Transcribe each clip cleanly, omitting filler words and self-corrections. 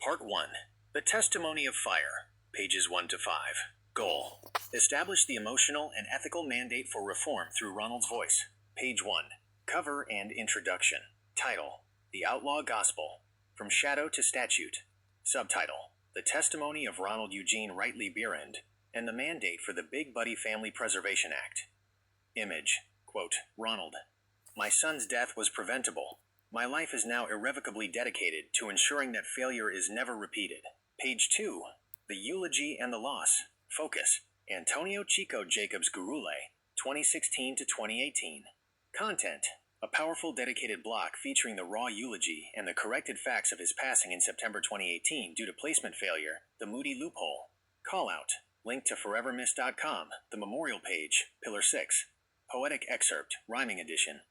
Part 1. The Testimony of Fire, pages 1 to 5. Goal: establish the emotional and ethical mandate for reform through Ronald's voice. Page 1. Cover and introduction. Title: The Outlaw Gospel, From Shadow to Statute. Subtitle: The Testimony of Ronald Eugene Rightly Beerand and the Mandate for the Big Buddy Family Preservation Act. Image, quote, Ronald: My son's death was preventable. My life is now irrevocably dedicated to ensuring that failure is never repeated. Page 2. The Eulogy and the Loss. Focus: Antonio Chico Jacobs Gurule, 2016 to 2018. Content: a powerful dedicated block featuring the raw eulogy and the corrected facts of his passing in September 2018 due to placement failure, the Moody loophole. Callout: link to forevermiss.com, the memorial page, Pillar 6. Poetic excerpt, rhyming edition.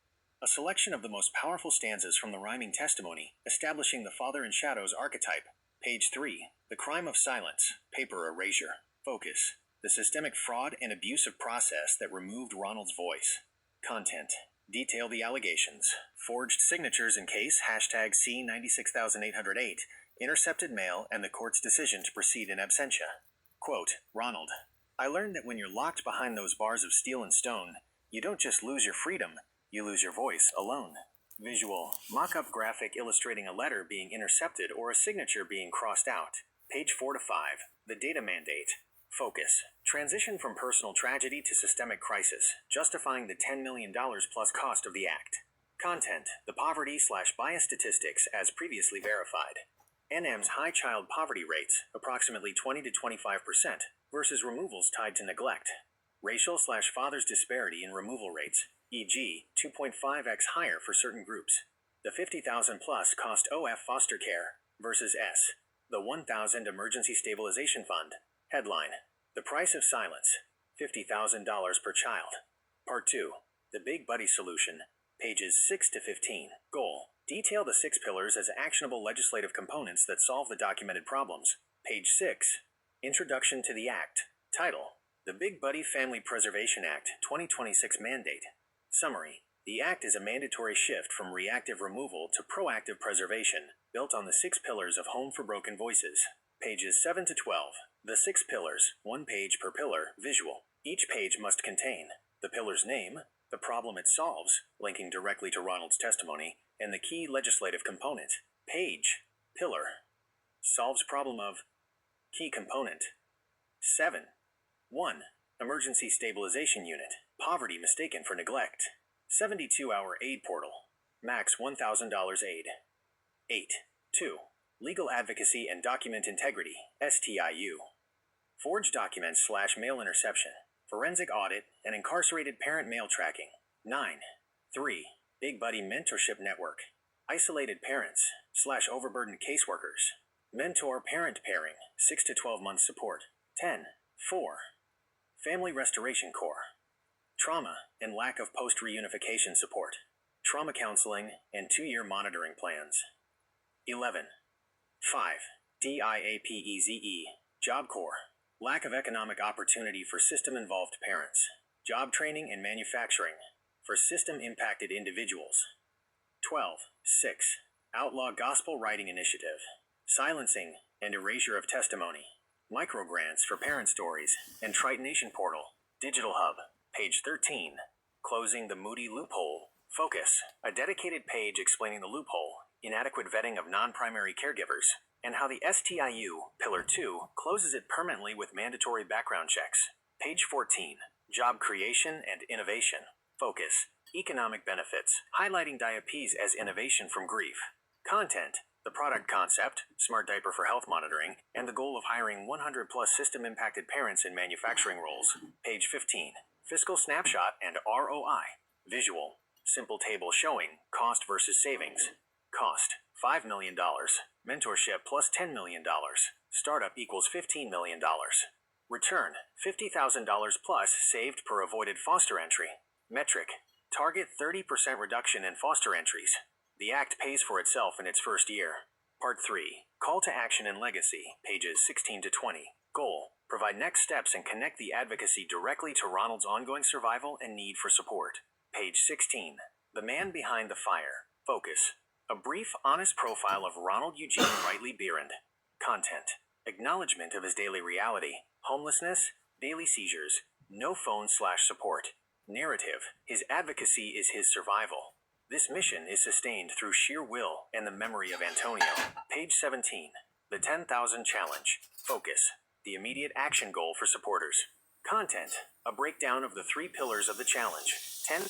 A selection of the most powerful stanzas from the rhyming testimony, establishing the father in shadows archetype. Page 3. The Crime of Silence, paper erasure. Focus: the systemic fraud and abusive process that removed Ronald's voice. Content: detail the allegations. Forged signatures in case #C96808, intercepted mail, and the court's decision to proceed in absentia. Quote, Ronald: I learned that when you're locked behind those bars of steel and stone, you don't just lose your freedom, you lose your voice alone. Visual: mock-up graphic illustrating a letter being intercepted or a signature being crossed out. Page 4 to 5. The Data Mandate. Focus: transition from personal tragedy to systemic crisis, justifying the $10 million plus cost of the act. Content: the poverty/bias statistics as previously verified. NM's high child poverty rates, approximately 20 to 25%, versus removals tied to neglect. Racial/fathers disparity in removal rates, e.g., 2.5x higher for certain groups. The 50,000 plus cost OF foster care versus S. The 1,000 Emergency Stabilization Fund. Headline: The Price of Silence, $50,000 per child. Part 2. The Big Buddy Solution, pages 6 to 15. Goal: detail the 6 pillars as actionable legislative components that solve the documented problems. Page 6. Introduction to the Act. Title: The Big Buddy Family Preservation Act 2026 Mandate. Summary: the Act is a mandatory shift from reactive removal to proactive preservation, built on the 6 pillars of Home for Broken Voices. Pages 7 to 12. The 6 pillars, 1 page per pillar, visual. Each page must contain the pillar's name, the problem it solves, linking directly to Ronald's testimony, and the key legislative component. Page: pillar. Solves problem of key component. 7. 1. Emergency Stabilization Unit. Poverty mistaken for neglect. 72-hour aid portal. Max $1,000 aid. 8. 2. Legal Advocacy and Document Integrity, STIU. Forged documents/mail interception. Forensic audit and incarcerated parent mail tracking. 9. 3. Big Buddy Mentorship Network. Isolated parents/overburdened caseworkers. Mentor-parent pairing, 6 to 12 months support. 10. 4. Family Restoration Corps. Trauma and lack of post-reunification support. Trauma counseling and 2-year monitoring plans. 11. 5. DIAPEZE. Job Corps. Lack of economic opportunity for system-involved parents. Job training and manufacturing for system-impacted individuals. 12. 6. Outlaw Gospel Writing Initiative. Silencing and erasure of testimony. Microgrants for parent stories and Tritonation Portal. Digital Hub. Page 13. Closing the Moody loophole. Focus: a dedicated page explaining the loophole, inadequate vetting of non-primary caregivers, and how the STIU, Pillar 2, closes it permanently with mandatory background checks. Page 14. Job creation and innovation. Focus: economic benefits, highlighting diabetes as innovation from grief. Content: the product concept, smart diaper for health monitoring, and the goal of hiring 100 plus system-impacted parents in manufacturing roles. Page 15. Fiscal snapshot and ROI. Visual: simple table showing cost versus savings. Cost: $5 million. Mentorship plus $10 million. Startup equals $15 million. Return: $50,000 plus saved per avoided foster entry. Metric: target 30% reduction in foster entries. The Act pays for itself in its first year. Part 3. Call to Action and Legacy, pages 16 to 20. Goal: provide next steps and connect the advocacy directly to Ronald's ongoing survival and need for support. Page 16. The Man Behind the Fire. Focus: a brief, honest profile of Ronald Eugene Rightly Beerand. Content. Acknowledgement of his daily reality. Homelessness, daily seizures, no phone/support. Narrative. His advocacy is his survival. This mission is sustained through sheer will and the memory of Antonio. Page 17. The 10,000 Challenge. Focus. The immediate action goal for supporters. Content. A breakdown of the 3 pillars of the challenge. 10